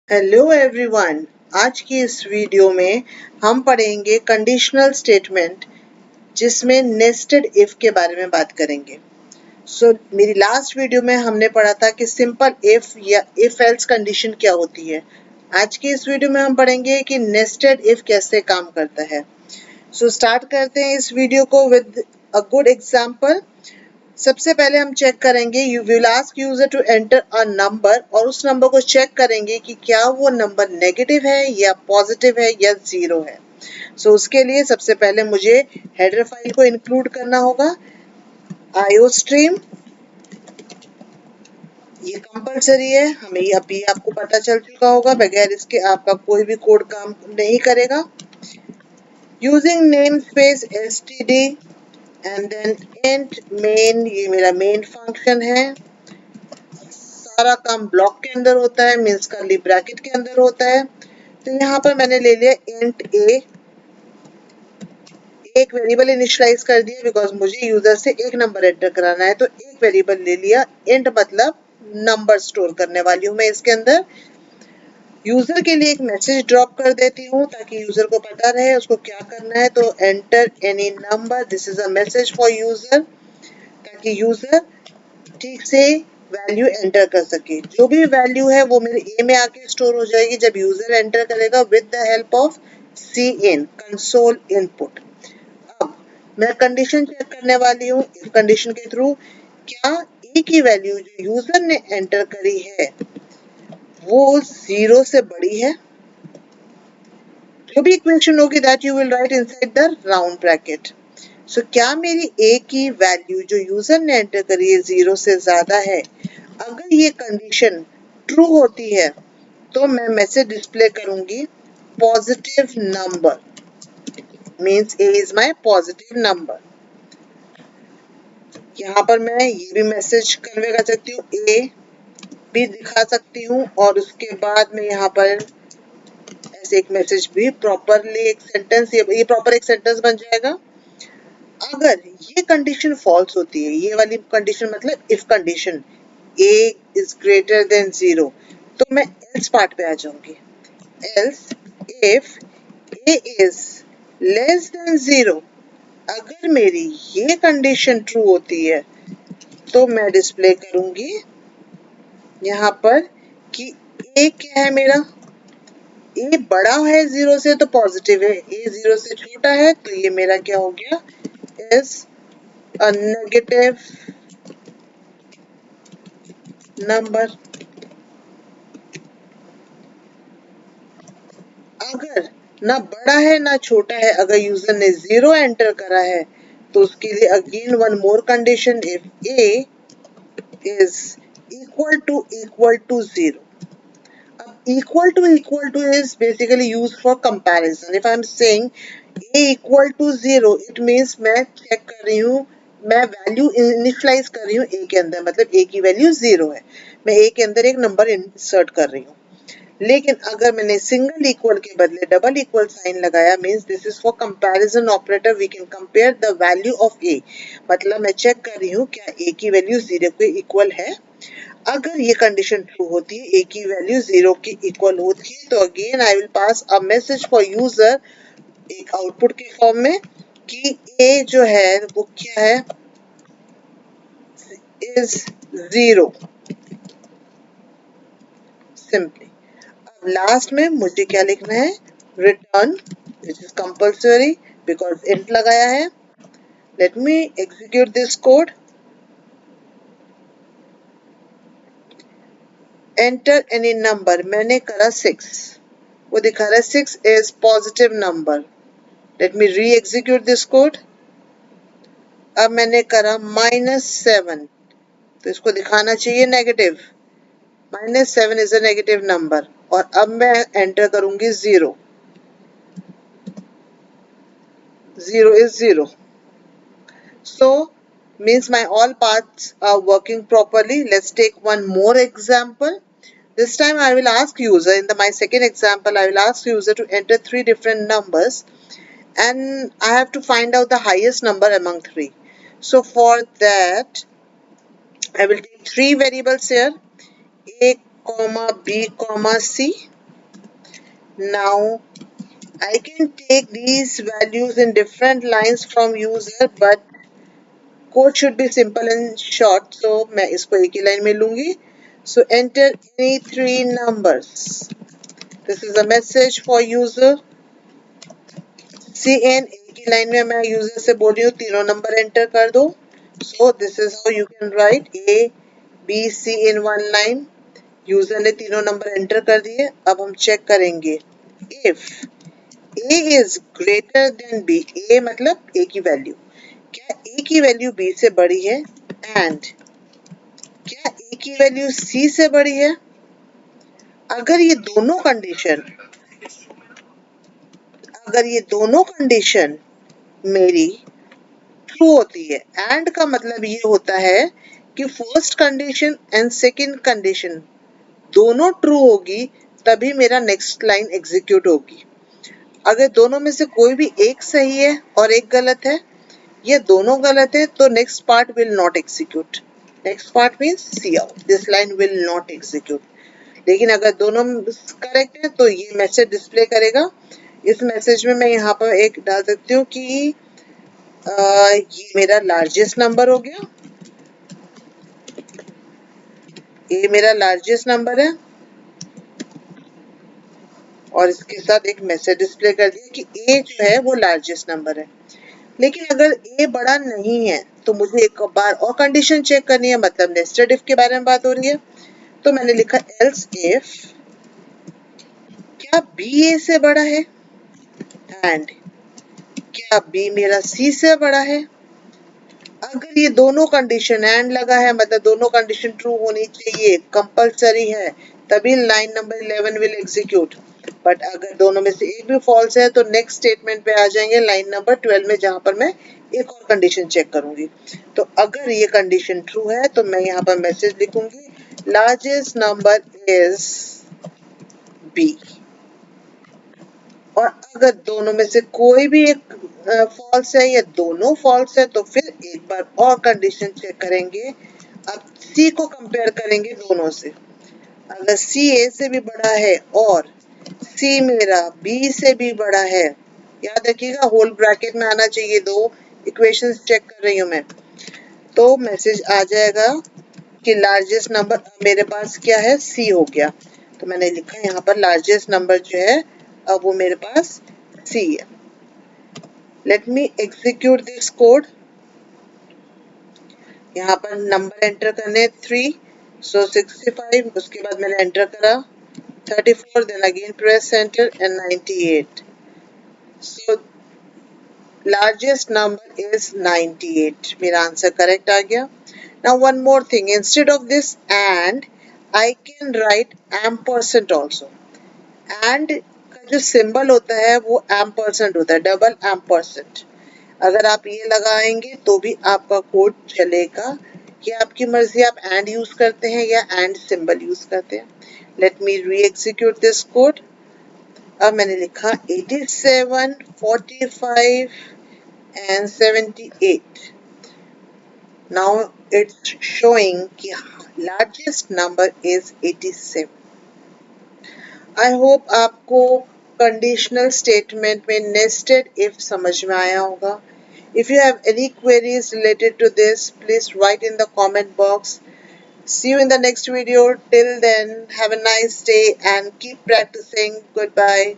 Hello everyone. आज की इस वीडियो में हम पढ़ेंगे कंडीशनल स्टेटमेंट जिसमें नेस्टेड इफ के बारे में बात करेंगे। मेरी लास्ट वीडियो में हमने पढ़ा था कि सिंपल इफ या इफ एल्स कंडीशन क्या होती है। आज की इस वीडियो में हम पढ़ेंगे कि नेस्टेड इफ कैसे काम करता है। स्टार्ट करते हैं इस वीडियो को विद अ गुड एग्जांपल। सबसे पहले हम चेक करेंगे you will ask user to enter a number और उस नंबर को चेक करेंगे कि क्या वो नंबर नेगेटिव है या पॉजिटिव है या जीरो है। उसके लिए सबसे पहले मुझे हेडर फाइल को इंक्लूड करना होगा। आईओस्ट्रीम ये कंपलसरी है, हमें अभी आपको पता चल चुका होगा, बगैर इसके आपका कोई भी कोड काम नहीं करेगा। Using name space std and then int main, ये मेरा मेन फंक्शन है। सारा काम ब्लॉक के अंदर होता है, मीन्स कर्ली ब्रैकेट के अंदर होता है। तो यहाँ पर मैंने ले लिया इंट ए, एक वेरिएबल इनिशियलाइज कर दिया बिकॉज मुझे यूजर से एक नंबर एंटर कराना है, तो एक वेरिएबल ले लिया। इंट मतलब नंबर स्टोर करने वाली हूँ मैं इसके अंदर। यूजर के लिए एक मैसेज ड्रॉप कर देती हूँ ताकि यूजर को पता रहे उसको क्या करना है। तो enter any number, this is a message for user, ताकि यूजर ठीक से वैल्यू एंटर कर सके। जो भी वैल्यू है वो मेरे ए में आके स्टोर हो जाएगी जब यूजर एंटर करेगा with the help of C console input. अब मैं कंडीशन चेक करने वाली हूँ इस कंडीशन के थ्रू, क्या ए की वैल्यू जो यूजर ने एंटर करी है वो जीरो से बड़ी है। जो भी इक्वेशन होगी that you will write inside the round bracket. क्या मेरी ए की वैल्यू जो यूजर ने एंटर करी है जीरो से ज्यादा है। अगर ये कंडीशन ट्रू होती है तो मैं मैसेज डिस्प्ले करूंगी positive number, means A is my positive number. यहाँ पर मैं ये भी मैसेज कन्वे कर सकती हूँ, ए भी दिखा सकती हूँ और उसके बाद में यहाँ पर ऐसे एक मैसेज भी प्रॉपरली एक सेंटेंस, ये प्रॉपर एक सेंटेंस बन जाएगा। अगर ये कंडीशन फॉल्स होती है, ये वाली कंडीशन मतलब if condition a is greater than zero, तो मैं else पार्ट पे आ जाऊंगी। else if a is less than zero, अगर मेरी ये कंडीशन ट्रू होती है तो मैं डिस्प्ले करूंगी यहाँ पर कि a क्या है मेरा, a बड़ा है जीरो से तो पॉजिटिव है, a जीरो से छोटा है तो ये मेरा क्या हो गया, is a negative नंबर। अगर ना बड़ा है ना छोटा है, अगर यूजर ने जीरो एंटर करा है तो उसके लिए again one more condition, if A is equal to zero. अब equal to is basically use for comparison. If I am saying A equal to zero, it means मैं चेक कर रही हूँ, मैं वैल्यू इनिशियलाइज कर रही हूँ ए के अंदर, मतलब ए की वैल्यू जीरो है, मैं ए के अंदर एक नंबर इंसर्ट कर रही हूँ। लेकिन अगर मैंने सिंगल इक्वल के बदले डबल इक्वल साइन लगाया, means this is for comparison operator, we can compare the value of A, मतलब मैं चेक कर रही हूँ क्या ए की वैल्यू जीरो के इक्वल है। अगर ये कंडीशन ट्रू होती है, ए की वैल्यू जीरो की इक्वल होती है, तो again I will pass a message for user एक आउटपुट के फॉर्म में कि ए जो है वो क्या है, इज जीरो सिंपली। लास्ट में मुझे क्या लिखना है, return, which is compulsory because int लगाया है। Let me execute this code. Enter any number, मैंने करा 6, वो दिखा रहा है 6 is positive number. Let me री एग्जीक्यूट दिस कोड। अब मैंने करा -7, तो इसको दिखाना चाहिए negative, -7 is a negative number. और अब मैं एंटर करूंगी 0, 0 is 0। So means my all paths are working properly. Let's take one more example. This time I will ask user, in my second example I will ask user to enter 3 different numbers and I have to find out the highest number among 3. So for that I will take 3 variables here, a comma b comma c, Now I can take these values in different lines from user, but code should be simple and short, so मैं इसको एक ही line में लूंगी. So enter any three numbers. This is a message for user. CN एक ही line में मैं user से बोल रही हूँ तीनों नंबर एंटर कर दो. So this is how you can write A, B, C in one line. User ने तीनों नंबर एंटर कर दिए. अब हम चेक करेंगे. If A is greater than B, A मतलब A की वैल्यू, क्या A की वैल्यू B से बड़ी है? एंड क्या A की वैल्यू C से बड़ी है? अगर ये दोनों कंडीशन मेरी ट्रू होती है, एंड का मतलब ये होता है कि first condition and second condition दोनों ट्रू होगी तभी मेरा नेक्स्ट लाइन एग्जीक्यूट होगी. अगर दोनों में से कोई भी एक सही है और एक गलत है, ये दोनों गलत है, तो next part will not execute. Next part means C out, this line will not execute. लेकिन अगर दोनों करेक्ट है तो ये मैसेज डिस्प्ले करेगा. इस मैसेज में मैं यहाँ पर एक डाल सकती हूँ कि ये मेरा लार्जेस्ट नंबर हो गया, ये मेरा लार्जेस्ट नंबर है, और इसके साथ एक मैसेज डिस्प्ले कर दिया कि ए जो है वो लार्जेस्ट नंबर है. लेकिन अगर ए बड़ा नहीं है तो मुझे एक बार और कंडीशन चेक करनी है, मतलब नेस्टेड इफ के बारे में बात हो रही है. तो मैंने लिखा एल्स इफ क्या बी ए से बड़ा है, एंड क्या बी मेरा सी से बड़ा है. अगर ये दोनों कंडीशन एंड लगा है, मतलब दोनों कंडीशन ट्रू होनी चाहिए, कंपलसरी है, तभी line number 11 will execute. But अगर दोनों में से एक भी फॉल्स है तो नेक्स्ट स्टेटमेंट पे आ जाएंगे लाइन नंबर 12 में, जहां पर मैं एक और कंडीशन चेक करूंगी. तो अगर ये कंडीशन ट्रू है तो मैं यहाँ पर मैसेज लिखूंगी लार्जेस्ट नंबर इज बी. और अगर दोनों में से कोई भी एक फॉल्स है या दोनों फॉल्स है तो फिर एक बार और कंडीशन चेक करेंगे. अब सी को कंपेयर करेंगे दोनों से. अगर सी ए से भी बड़ा है और सी मेरा बी से भी बड़ा है, याद रखिएगा होल ब्रैकेट में आना चाहिए. दो इक्वेशंस चेक कर रही हूं मैं, तो मैसेज आ जाएगा कि लार्जेस्ट नंबर मेरे पास क्या है, सी हो गया. तो मैंने लिखा यहाँ पर लार्जेस्ट नंबर जो है अब वो मेरे पास सी है. Let me execute this code. यहाँ पर नंबर एंटर करने 3, सो 65, उसके बाद मैंने एंटर करा 34, then again press enter and 98. So largest number is 98. मेरा आंसर करेक्ट आ गया. Now one more thing, instead of this and I can write ampersand also. And का जो सिंबल होता है वो ampersand होता है, डबल ampersand. अगर आप ये लगाएंगे तो भी आपका कोड चलेगा. ये आपकी मर्जी, आप and यूज करते हैं या and सिंबल यूज करते हैं. Let me re-execute this code. अब मैंने लिखा 87, 45 and 78. Now it's showing कि largest number is 87. I hope आपको conditional statement में nested if समझ में आया होगा. If you have any queries related to this, please write in the comment box. See you in the next video. Till then, have a nice day and keep practicing. Goodbye.